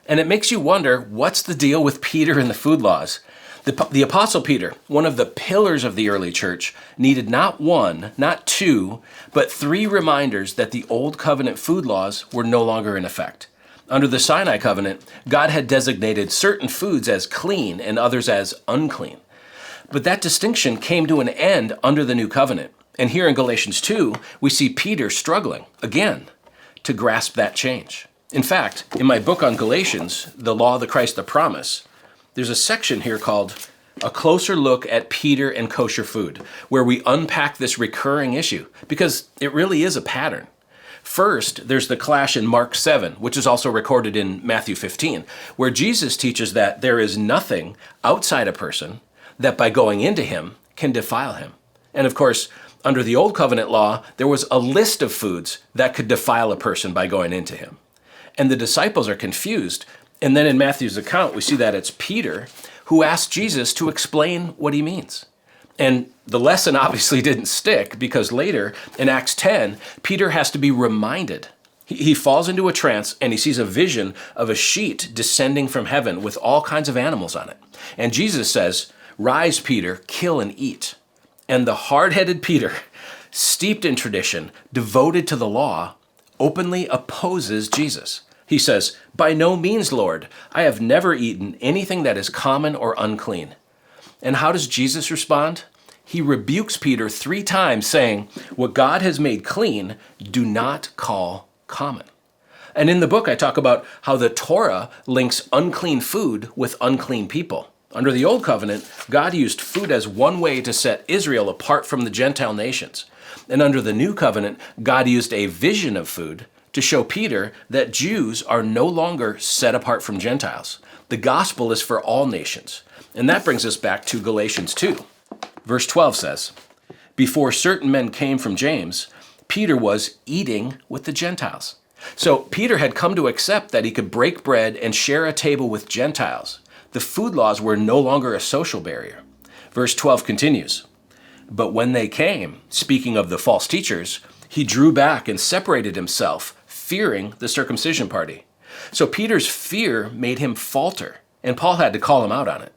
And it makes you wonder, what's the deal with Peter and the food laws? The Apostle Peter, one of the pillars of the early church, needed not one, not two, but three reminders that the Old Covenant food laws were no longer in effect. Under the Sinai covenant, God had designated certain foods as clean and others as unclean. But that distinction came to an end under the new covenant. And here in Galatians 2, we see Peter struggling, again, to grasp that change. In fact, in my book on Galatians, The Law, the Christ, the Promise, there's a section here called A Closer Look at Peter and Kosher Food, where we unpack this recurring issue, because it really is a pattern. First, there's the clash in Mark 7, which is also recorded in Matthew 15, where Jesus teaches that there is nothing outside a person that by going into him can defile him. And of course, under the Old Covenant law, there was a list of foods that could defile a person by going into him. And the disciples are confused. And then in Matthew's account, we see that it's Peter who asked Jesus to explain what he means. And the lesson obviously didn't stick, because later in Acts 10, Peter has to be reminded. He falls into a trance and he sees a vision of a sheet descending from heaven with all kinds of animals on it. And Jesus says, "Rise, Peter, kill and eat." And the hard-headed Peter, steeped in tradition, devoted to the law, openly opposes Jesus. He says, "By no means, Lord. I have never eaten anything that is common or unclean." And how does Jesus respond? He rebukes Peter 3 times, saying, "What God has made clean, do not call common." And in the book, I talk about how the Torah links unclean food with unclean people. Under the Old Covenant, God used food as one way to set Israel apart from the Gentile nations. And under the New Covenant, God used a vision of food to show Peter that Jews are no longer set apart from Gentiles. The gospel is for all nations. And that brings us back to Galatians 2. Verse 12 says, "Before certain men came from James, Peter was eating with the Gentiles." So Peter had come to accept that he could break bread and share a table with Gentiles. The food laws were no longer a social barrier. Verse 12 continues, "But when they came, speaking of the false teachers, he drew back and separated himself, fearing the circumcision party." So Peter's fear made him falter, and Paul had to call him out on it.